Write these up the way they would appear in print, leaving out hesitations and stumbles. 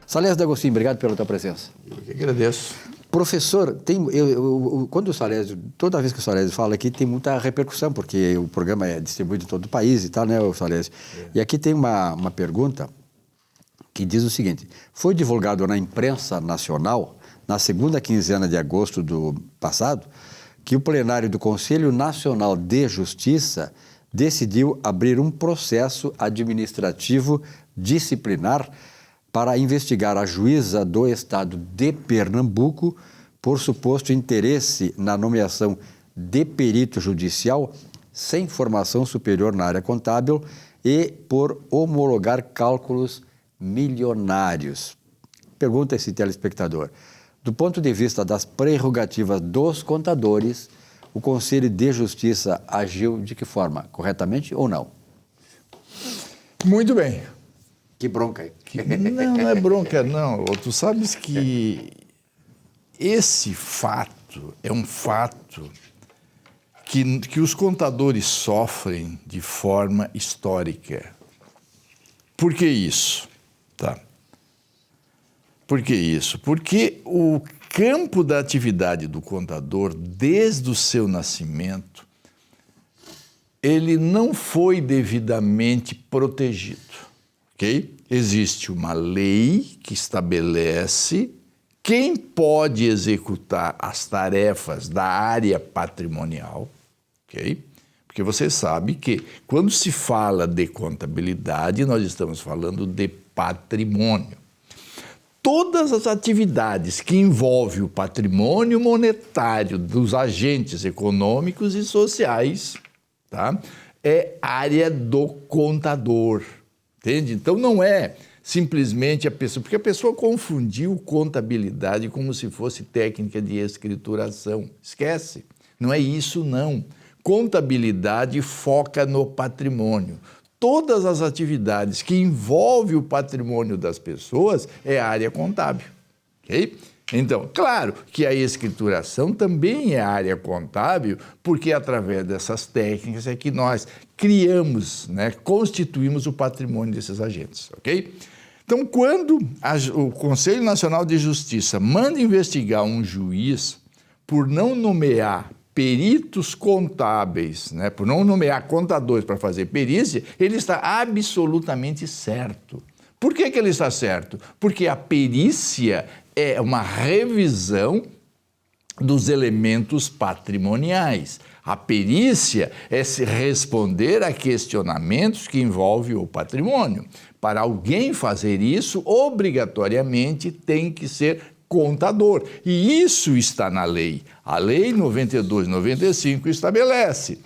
Salésio D'Agostinho, obrigado pela tua presença. Eu que agradeço. Professor, quando o Salésio, toda vez que o Salésio fala aqui, tem muita repercussão, porque o programa é distribuído em todo o país e tal, né, o Salésio? E aqui tem uma pergunta que diz o seguinte: foi divulgado na imprensa nacional, na segunda quinzena de agosto do passado, que o plenário do Conselho Nacional de Justiça decidiu abrir um processo administrativo disciplinar para investigar a juíza do estado de Pernambuco por suposto interesse na nomeação de perito judicial sem formação superior na área contábil e por homologar cálculos milionários. Pergunta esse telespectador: do ponto de vista das prerrogativas dos contadores, o Conselho de Justiça agiu de que forma? Corretamente ou não? Muito bem. Que bronca aí. Não é bronca, não. Tu sabes que esse fato é um fato que os contadores sofrem de forma histórica. Por que isso? Tá. Por que isso? Porque o campo da atividade do contador, desde o seu nascimento, ele não foi devidamente protegido. Okay? Existe uma lei que estabelece quem pode executar as tarefas da área patrimonial, okay? Porque você sabe que quando se fala de contabilidade, nós estamos falando de patrimônio. Todas as atividades que envolvem o patrimônio monetário dos agentes econômicos e sociais, tá? É área do contador. Entende? Então, não é simplesmente a pessoa... Porque a pessoa confundiu contabilidade como se fosse técnica de escrituração. Esquece. Não é isso, não. Contabilidade foca no patrimônio. Todas as atividades que envolvem o patrimônio das pessoas é área contábil. Ok? Então, claro que a escrituração também é área contábil, porque através dessas técnicas é que nós criamos, né, constituímos o patrimônio desses agentes, ok? Então, quando o Conselho Nacional de Justiça manda investigar um juiz por não nomear peritos contábeis, né, por não nomear contadores para fazer perícia, ele está absolutamente certo. Por que ele está certo? Porque a perícia é uma revisão dos elementos patrimoniais. A perícia é se responder a questionamentos que envolvem o patrimônio. Para alguém fazer isso, obrigatoriamente tem que ser contador. E isso está na lei. A Lei 92/95 estabelece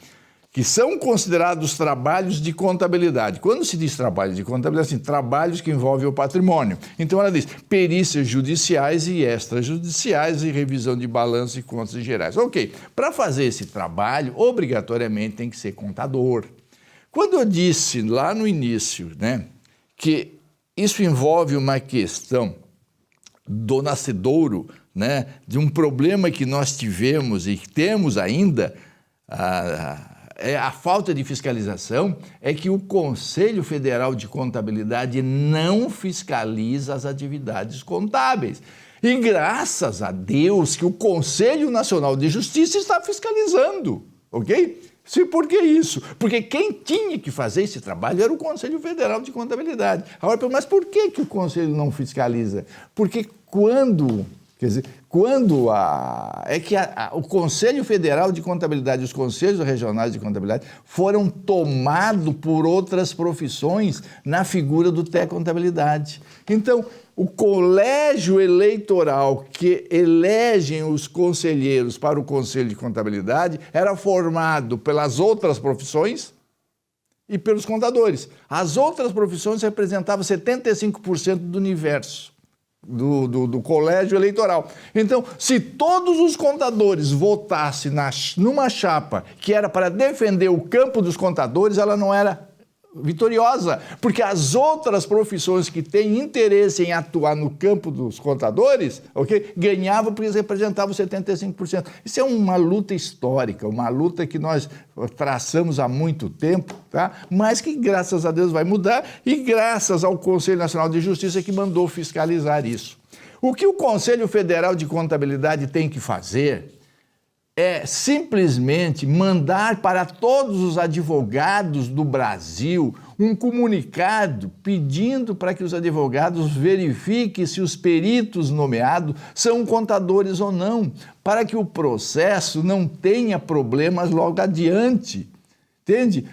que são considerados trabalhos de contabilidade. Quando se diz trabalho de contabilidade, assim, trabalhos que envolvem o patrimônio. Então ela diz perícias judiciais e extrajudiciais e revisão de balanço e contas gerais. Ok, para fazer esse trabalho, obrigatoriamente tem que ser contador. Quando eu disse lá no início, né, que isso envolve uma questão do nascedouro, né, de um problema que nós tivemos e que temos ainda, a falta de fiscalização, é que o Conselho Federal de Contabilidade não fiscaliza as atividades contábeis. E graças a Deus que o Conselho Nacional de Justiça está fiscalizando, ok? Por que isso? Porque quem tinha que fazer esse trabalho era o Conselho Federal de Contabilidade. Agora, mas por que o Conselho não fiscaliza? Porque quando o Conselho Federal de Contabilidade e os Conselhos Regionais de Contabilidade foram tomados por outras profissões na figura do T-Contabilidade. Então, o colégio eleitoral que elegem os conselheiros para o Conselho de Contabilidade era formado pelas outras profissões e pelos contadores. As outras profissões representavam 75% do universo do colégio eleitoral. Então, se todos os contadores votassem numa chapa que era para defender o campo dos contadores, ela não era vitoriosa, porque as outras profissões que têm interesse em atuar no campo dos contadores, ok, ganhavam porque representavam 75%. Isso é uma luta histórica, uma luta que nós traçamos há muito tempo, tá? Mas que, graças a Deus, vai mudar e graças ao Conselho Nacional de Justiça que mandou fiscalizar isso. O que o Conselho Federal de Contabilidade tem que fazer é simplesmente mandar para todos os advogados do Brasil um comunicado pedindo para que os advogados verifiquem se os peritos nomeados são contadores ou não, para que o processo não tenha problemas logo adiante. Entende?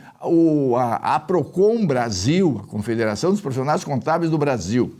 A Procon Brasil, a Confederação dos Profissionais Contábeis do Brasil,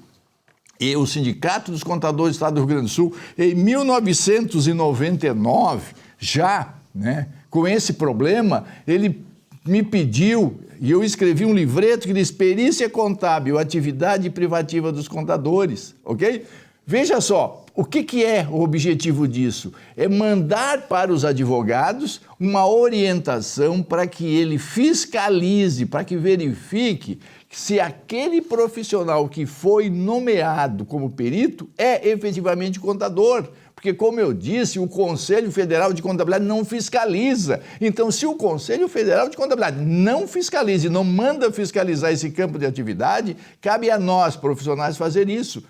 e o Sindicato dos Contadores do Estado do Rio Grande do Sul, em 1999, já, né, com esse problema, ele me pediu, e eu escrevi um livreto que diz Perícia Contábil, Atividade Privativa dos Contadores, ok? Veja só, o que é o objetivo disso? É mandar para os advogados uma orientação para que ele fiscalize, para que verifique se aquele profissional que foi nomeado como perito é efetivamente contador. Porque, como eu disse, o Conselho Federal de Contabilidade não fiscaliza. Então, se o Conselho Federal de Contabilidade não fiscaliza e não manda fiscalizar esse campo de atividade, cabe a nós, profissionais, fazer isso.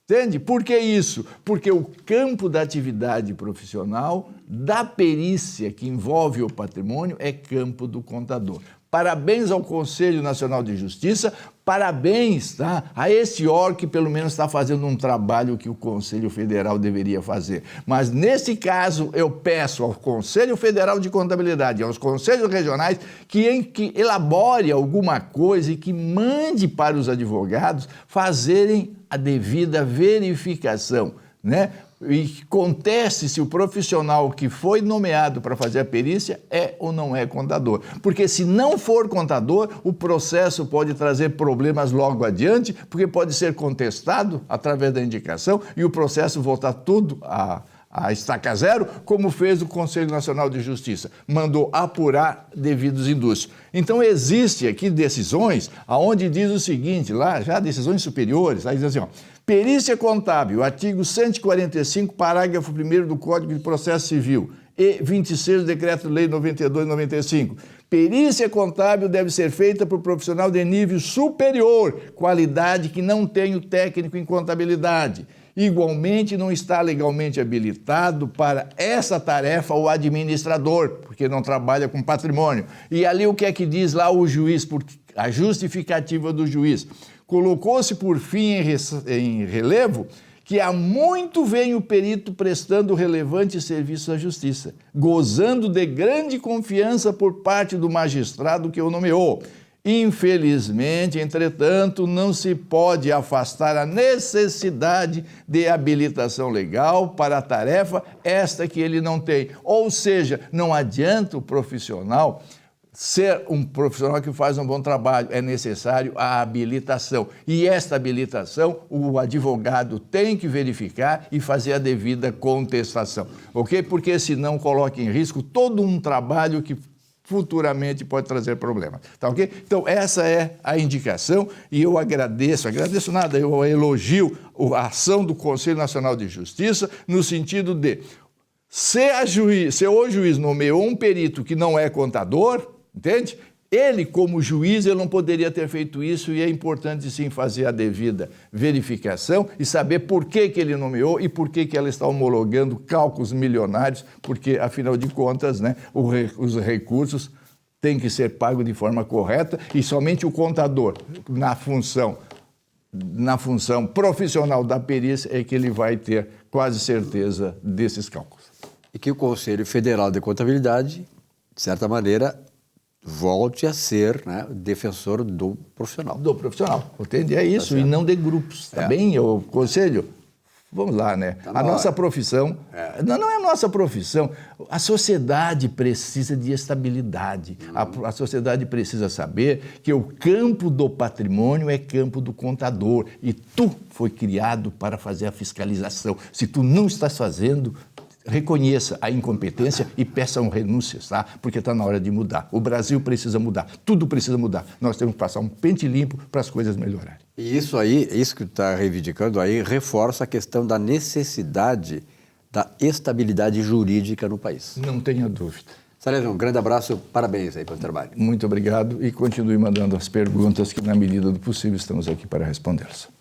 Entende? Por que isso? Porque o campo da atividade profissional, da perícia que envolve o patrimônio, é campo do contador. Parabéns ao Conselho Nacional de Justiça, parabéns, tá, a esse órgão que pelo menos está fazendo um trabalho que o Conselho Federal deveria fazer. Mas nesse caso eu peço ao Conselho Federal de Contabilidade, aos Conselhos Regionais, que elabore alguma coisa e que mande para os advogados fazerem a devida verificação, né? E conteste se o profissional que foi nomeado para fazer a perícia é ou não é contador. Porque se não for contador, o processo pode trazer problemas logo adiante, porque pode ser contestado através da indicação e o processo voltar tudo a estaca zero, como fez o Conselho Nacional de Justiça. Mandou apurar devidos indústrios. Então, existe aqui decisões onde diz o seguinte, lá já decisões superiores, aí diz assim, ó, perícia contábil, artigo 145, parágrafo 1º do Código de Processo Civil e 26 do Decreto-Lei 92/95. Perícia contábil deve ser feita por profissional de nível superior, qualidade que não tem o técnico em contabilidade. Igualmente, não está legalmente habilitado para essa tarefa o administrador, porque não trabalha com patrimônio. E ali o que é que diz lá o juiz, a justificativa do juiz? Colocou-se por fim em relevo que há muito vem o perito prestando relevante serviço à justiça, gozando de grande confiança por parte do magistrado que o nomeou. Infelizmente, entretanto, não se pode afastar a necessidade de habilitação legal para a tarefa, esta que ele não tem. Ou seja, não adianta o profissional ser um profissional que faz um bom trabalho, é necessário a habilitação. E esta habilitação, o advogado tem que verificar e fazer a devida contestação, ok? Porque senão coloca em risco todo um trabalho que futuramente pode trazer problemas, tá ok? Então, essa é a indicação e eu agradeço nada, eu elogio a ação do Conselho Nacional de Justiça no sentido de, se o juiz nomeou um perito que não é contador, entende? Ele, como juiz, ele não poderia ter feito isso e é importante, sim, fazer a devida verificação e saber por que ele nomeou e por que ela está homologando cálculos milionários, porque, afinal de contas, né, os recursos têm que ser pagos de forma correta e somente o contador, na função profissional da perícia, é que ele vai ter quase certeza desses cálculos. E que o Conselho Federal de Contabilidade, de certa maneira, volte a ser, né, defensor do profissional. Do profissional, entende? É isso, e não de grupos, tá bem? O Conselho, vamos lá, né? A nossa profissão, não é a nossa profissão, a sociedade precisa de estabilidade, a sociedade precisa saber que o campo do patrimônio é campo do contador e tu foi criado para fazer a fiscalização. Se tu não estás fazendo, reconheça a incompetência e peçam renúncias, tá? Porque está na hora de mudar. O Brasil precisa mudar, tudo precisa mudar. Nós temos que passar um pente limpo para as coisas melhorarem. E isso aí, isso que está reivindicando aí, reforça a questão da necessidade da estabilidade jurídica no país. Não tenha dúvida. Salésio, um grande abraço, parabéns aí pelo trabalho. Muito obrigado e continue mandando as perguntas que, na medida do possível, estamos aqui para respondê-las.